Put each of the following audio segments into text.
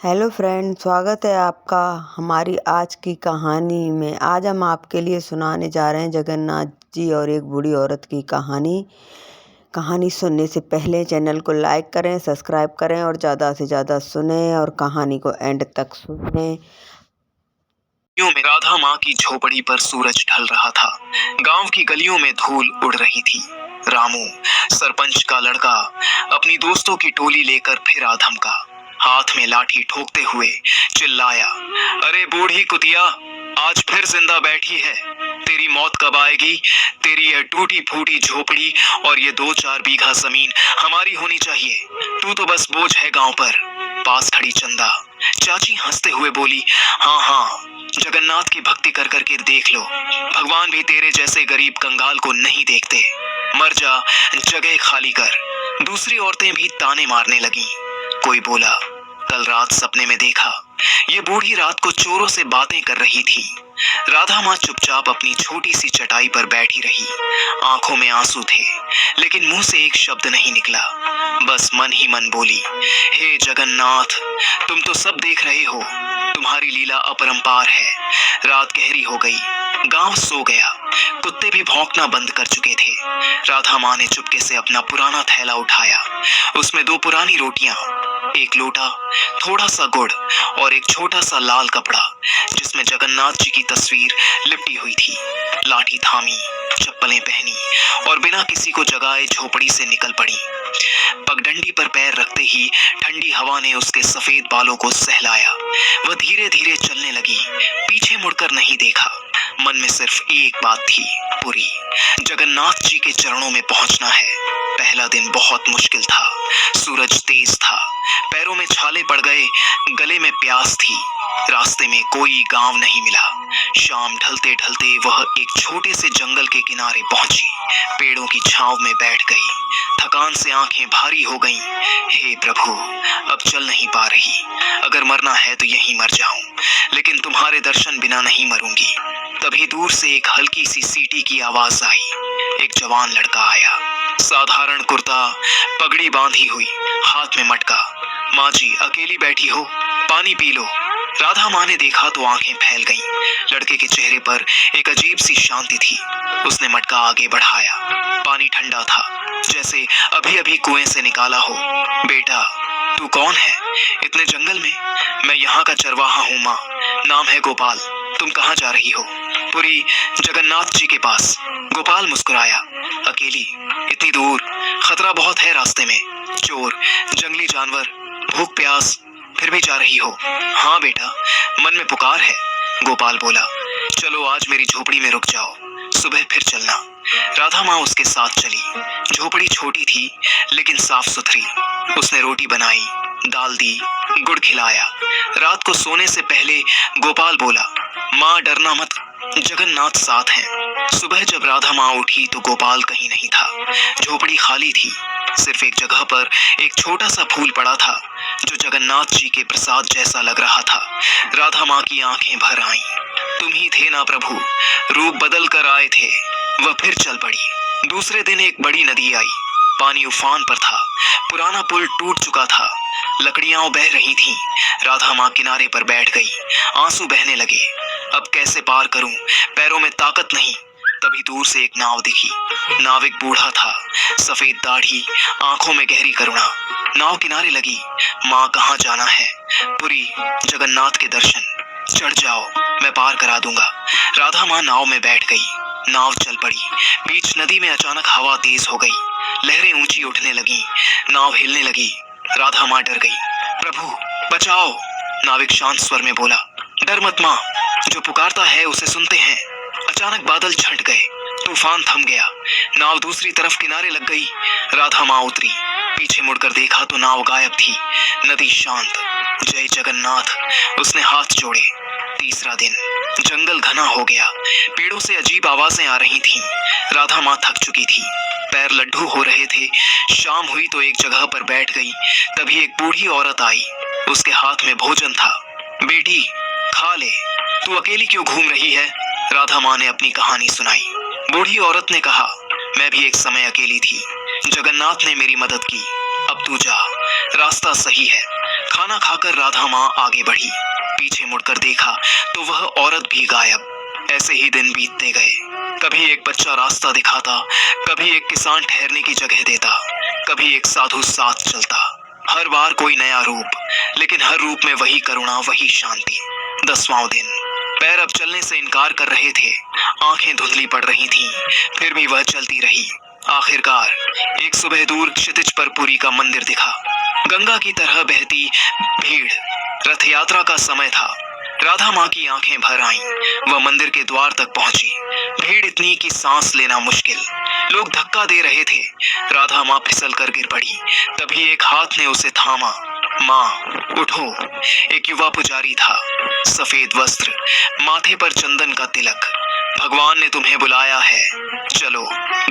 Hello friend, स्वागत है आपका हमारी आज की कहानी में। आज हम आपके लिए सुनाने जा रहे हैं जगन्नाथ जी और एक बूढ़ी औरत की कहानी। कहानी सुनने से पहले चैनल को लाइक करें, सब्सक्राइब करें और ज़्यादा से ज़्यादा सुनें और कहानी को एंड तक सुनें। में राधा माँ की झोपड़ी पर सूरज ढल रहा था। गांव की गलियों में धूल उड़ रही थी। रामू, सरपंच का लड़का, अपनी दोस्तों की टोली लेकर फिर आ धमका। हाथ में लाठी ठोकते हुए चिल्लाया, अरे बूढ़ी कुतिया, आज फिर जिंदा बैठी है। तेरी मौत कब आएगी? तेरी यह टूटी फूटी झोपड़ी और ये 2-4 बीघा जमीन हमारी होनी चाहिए। तू तो बस बोझ है गांव पर। पास खड़ी चंदा चाची हंसते हुए बोली, हाँ हाँ, जगन्नाथ की भक्ति कर करके देख लो, भगवान भी तेरे जैसे गरीब कंगाल को नहीं देखते। मर जा, जगह खाली कर। दूसरी औरतें भी ताने मारने लगी। कोई बोला, कल रात सपने में देखा, ये बूढ़ी रात को चोरों से बातें कर रही थी। राधा माँ चुपचाप अपनी छोटी सी चटाई पर बैठी रही। आंखों में आंसू थे, लेकिन मुंह से एक शब्द नहीं निकला। बस मन ही मन बोली, हे जगन्नाथ, तुम तो सब देख रहे हो, तुम्हारी लीला अपरंपार है। रात गहरी हो गई, गांव सो गया, कुत्ते भी भौंकना बंद कर चुके थे। राधा माँ ने चुपके से अपना पुराना थैला उठाया। उसमें 2 पुरानी रोटियां, एक लोटा, थोड़ा सा गुड़ और एक छोटा सा लाल कपड़ा जिसमें जगन्नाथ जी की तस्वीर लिपटी हुई थी। लाठी थामी, चप्पलें पहनी और बिना किसी को जगाए झोपड़ी से निकल पड़ी। पगडंडी पर पैर रखते ही ठंडी हवा ने उसके सफेद बालों को सहलाया। वह धीरे धीरे चलने लगी, पीछे मुड़कर नहीं देखा। मन में सिर्फ एक बात थी, पूरी, जगन्नाथ जी के चरणों में पहुंचना है। पहला दिन बहुत मुश्किल था। सूरज तेज था, पैरों में छाले पड़ गए, गले में प्यास थी। रास्ते में कोई गांव नहीं मिला। शाम ढलते ढलते वह एक छोटे से जंगल के किनारे पहुंची। पेड़ों की छांव में बैठ गई। थकान से आंखें भारी हो गईं। हे प्रभु, अब चल नहीं पा रही। अगर मरना है तो यहीं मर जाऊं, लेकिन तुम्हारे दर्शन बिना नहीं मरूंगी। तभी दूर से एक हल्की सी सीटी की आवाज आई। एक जवान लड़का आया, साधारण कुर्ता, पगड़ी बांधी हुई, हाथ में मटका। माँ जी अकेली बैठी हो, पानी पी लो। राधा माँ ने देखा तो आंखें फैल गईं। लड़के के चेहरे पर एक अजीब सी शांति थी। उसने मटका आगे बढ़ाया। पानी ठंडा था, जैसे अभी अभी कुएं से निकाला हो। बेटा, तू कौन है इतने जंगल में? मैं यहाँ का चरवाहा हूँ माँ, नाम है गोपाल। तुम कहाँ जा रही हो? पुरी, जगन्नाथ जी के पास। गोपाल मुस्कुराया। अकेली, इतनी दूर, खतरा बहुत है रास्ते में, चोर, जंगली जानवर, भूख प्यास, फिर भी जा रही हो? हाँ बेटा, मन में पुकार है, गोपाल बोला। चलो आज मेरी झोपड़ी में रुक जाओ, सुबह फिर चलना। राधा माँ उसके साथ चली। झोपड़ी छोटी थी लेकिन साफ सुथरी। उसने रोटी बनाई, दाल दी, गुड़ खिलाया। रात को सोने से पहले गोपाल बोला, माँ डरना मत, जगन्नाथ साथ हैं। सुबह जब राधा माँ उठी तो गोपाल कहीं नहीं था। झोपड़ी खाली थी। सिर्फ एक जगह पर एक छोटा सा फूल पड़ा था जो जगन्नाथ जी के प्रसाद जैसा लग रहा था। राधा माँ की आंखें भर आईं। तुम ही थे ना प्रभु, रूप बदल कर आए थे। वह फिर चल पड़ी। दूसरे दिन एक बड़ी नदी आई। पानी उफान पर था। पुराना पुल टूट चुका था। लकड़ियां बह रही थीं। राधा माँ किनारे पर बैठ गई। आंसू बहने लगे। अब कैसे पार करूं, पैरों में ताकत नहीं। तभी दूर से एक नाव दिखी। नाविक बूढ़ा था, सफेद दाढ़ी, आंखों में गहरी करुणा। नाव किनारे लगी। माँ कहाँ जाना है? पुरी, जगन्नाथ के दर्शन। चढ़ जाओ, मैं पार करा दूंगा। राधा माँ नाव में बैठ गई। नाव चल पड़ी। बीच नदी में अचानक हवा तेज हो गई। लहरें ऊंची उठने लगी। नाव हिलने लगी। राधा माँ डर गई। प्रभु बचाओ, नाविक शांत स्वर में बोला। डर मत माँ, जो पुकारता है उसे सुनते हैं। अचानक बादल छंट गए। तूफान थम गया। नाव दूसरी तरफ किनारे लग गई। राधा माँ उतरी। पीछे मुड़कर देखा तो नाव गायब थी। नदी शांत। जय जगन्नाथ, उसने हाथ जोड़े। तीसरा दिन। जंगल घना हो गया। पेड़ों से अजीब आवाजें आ रही थीं। राधा माँ थक चुकी थी, पैर लड्डू हो रहे थे। शाम हुई तो एक जगह पर बैठ गई। तभी एक बूढ़ी औरत आई। उसके हाथ में भोजन था। बेटी खा ले, तू अकेली क्यों घूम रही है? राधा माँ ने अपनी कहानी सुनाई। बूढ़ी औरत ने कहा, मैं भी एक समय अकेली थी, जगन्नाथ ने मेरी मदद की। अब तू जा, रास्ता सही है। खाना खाकर राधा माँ आगे बढ़ी। पीछे मुड़कर देखा तो वह औरत भी गायब। ऐसे ही दिन बीतते गए। कभी एक बच्चा रास्ता दिखाता, कभी एक किसान ठहरने की जगह देता, कभी एक साधु साथ चलता। हर बार कोई नया रूप, लेकिन हर रूप में वही करुणा, वही शांति। 10वां दिन। पैर अब चलने से इनकार कर रहे थे, आंखें धुंधली पड़ रही थीं, फिर भी वह चलती रही। आखिरकार एक सुबह दूर क्षितिज पर पुरी का मंदिर दिखा। गंगा की तरह बहती भीड़। रथ यात्रा का समय था। राधा माँ की आंखें भर आईं। वह मंदिर के द्वार तक पहुंची। भीड़ इतनी कि सांस लेना मुश्किल। लोग धक्का दे रहे थे। राधा माँ फिसल कर गिर पड़ी। तभी एक हाथ ने उसे थामा। माँ, उठो। एक युवा पुजारी था। सफेद वस्त्र, माथे पर चंदन का तिलक। भगवान ने तुम्हें बुलाया है, चलो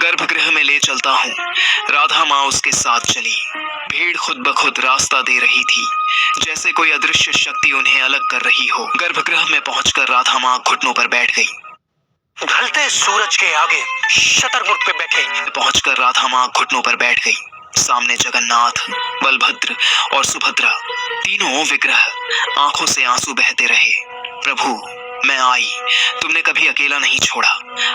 गर्भगृह में ले चलता हूँ। राधा माँ उसके साथ चली। भीड़ खुद ब खुद रास्ता दे रही थी, जैसे कोई अदृश्य शक्ति उन्हें अलग कर रही हो। गर्भगृह में पहुंचकर राधा माँ घुटनों पर बैठ गई। ढलते सूरज के आगे शतरमुर्ग पे बैठे। पहुंचकर राधा माँ घुटनों पर बैठ गई। सामने जगन्नाथ, बलभद्र और सुभद्रा, तीनों विग्रह। आंखों से आंसू बहते रहे। प्रभु, मैं आई, तुमने कभी अकेला नहीं छोड़ा।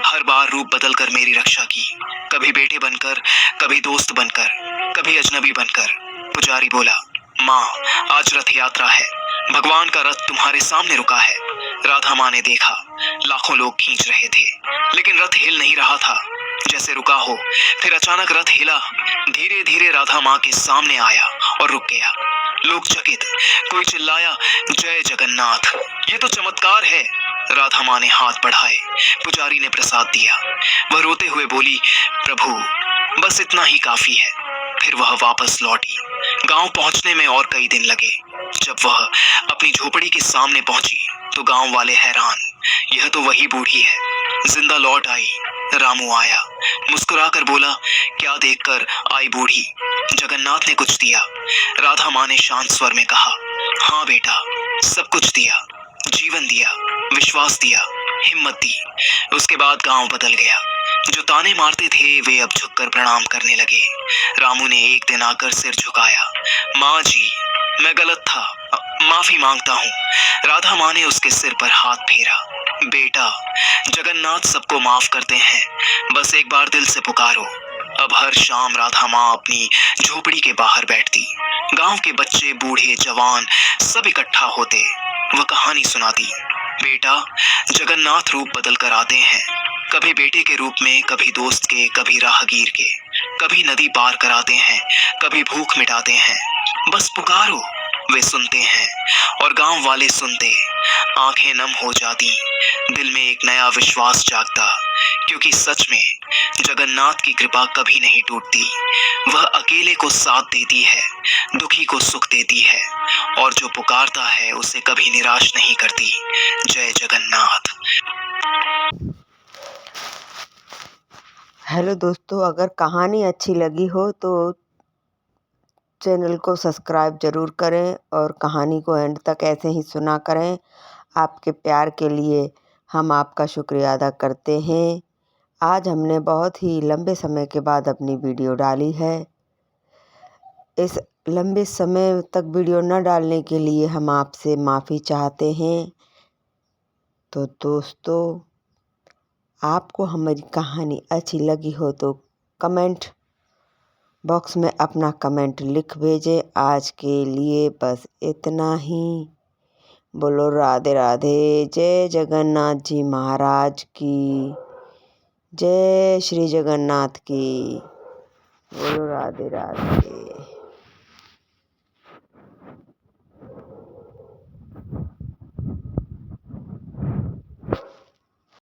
हर बार रूप बदलकर मेरी रक्षा की, कभी बेटे बनकर, कभी दोस्त बनकर, कभी अजनबी बनकर। पुजारी बोला, माँ, आज रथ यात्रा है। भगवान का रथ तुम्हारे सामने रुका है। राधा माँ ने देखा, लाखों लोग खींच रहे थे, लेकिन रथ हिल नहीं रहा था, जैसे रुका हो। फिर अचानक रथ हिला, धीरे धीरे राधा माँ के सामने आया और रुक गया। लोग चकित। कोई चिल्लाया, जय जगन्नाथ, ये तो चमत्कार है। राधा माँ ने हाथ बढ़ाए। पुजारी ने प्रसाद दिया। वह रोते हुए बोली, प्रभु, बस इतना ही काफी है। फिर वह वापस लौटी। गांव पहुंचने में और कई दिन लगे। जब वह अपनी झोपड़ी के सामने पहुंची तो गांव वाले हैरान। यह तो वही बूढ़ी है, जिंदा लौट आई। रामू आया, मुस्कुराकर बोला, क्या देखकर आई बूढ़ी? जगन्नाथ ने कुछ दिया? राधा माँ ने शांत स्वर में कहा, हाँ बेटा, सब कुछ दिया। जीवन दिया, विश्वास दिया, हिम्मत दी। उसके बाद गांव बदल गया। जो ताने मारते थे वे अब झुककर प्रणाम करने लगे। रामू ने एक दिन आकर सिर झुकाया। माँ जी, मैं गलत था, माफी मांगता हूँ। राधा माँ ने उसके सिर पर हाथ फेरा। बेटा, जगन्नाथ सबको माफ करते हैं, बस एक बार दिल से पुकारो। अब हर शाम राधा माँ अपनी झोपड़ी के बाहर बैठती। गांव के बच्चे, बूढ़े, जवान सब इकट्ठा होते। वह कहानी सुनाती। बेटा, जगन्नाथ रूप बदल कर आते हैं, कभी बेटे के रूप में, कभी दोस्त के, कभी राहगीर के, कभी नदी पार कराते हैं, कभी भूख मिटाते हैं। बस पुकारो, वे सुनते हैं। और गांव वाले सुनते। आंखें नम हो जाती, दिल में एक नया विश्वास जागता, क्योंकि सच में जगन्नाथ की कृपा कभी नहीं टूटती। वह अकेले को साथ देती है, दुखी को सुख देती है, और जो पुकारता है उसे कभी निराश नहीं करती। जय जगन्नाथ। हेलो दोस्तों, अगर कहानी अच्छी लगी हो तो चैनल को सब्सक्राइब ज़रूर करें और कहानी को एंड तक ऐसे ही सुना करें। आपके प्यार के लिए हम आपका शुक्रिया अदा करते हैं। आज हमने बहुत ही लंबे समय के बाद अपनी वीडियो डाली है। इस लंबे समय तक वीडियो न डालने के लिए हम आपसे माफ़ी चाहते हैं। तो दोस्तों, आपको हमारी कहानी अच्छी लगी हो तो कमेंट बॉक्स में अपना कमेंट लिख भेजें। आज के लिए बस इतना ही। बोलो राधे राधे। जय जगन्नाथ जी महाराज की, जय श्री जगन्नाथ की। बोलो राधे राधे।